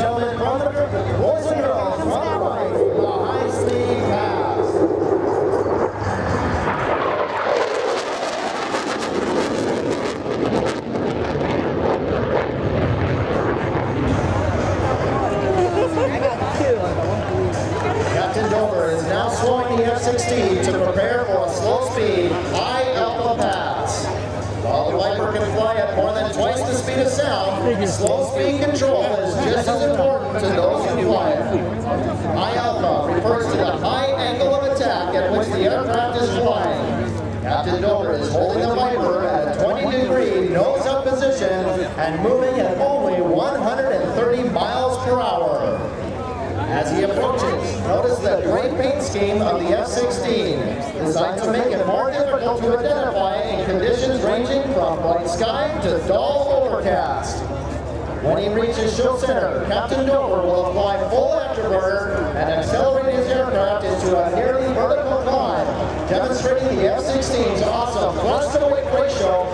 gentlemen, from the boys and girls, from the right, the high-speed pass. Captain Dover is now slowing the F-16 to prepare for a slow-speed, high-alpha pass. While the Viper can fly at more than twice the speed of sound, slow-speed control is just as important to those who fly it. High-alpha refers to the high angle of attack at which the aircraft is flying. Captain Dover is holding the Viper at a 20-degree nose-up position and moving at only 130 miles per hour. As he approaches, notice the gray paint scheme of the F-16, designed to make it more difficult to identify in conditions ranging from bright sky to dull overcast. When he reaches show center, Captain Dover will apply full afterburner and accelerate his aircraft into a nearly vertical climb, demonstrating the F-16's awesome thrust-to-weight ratio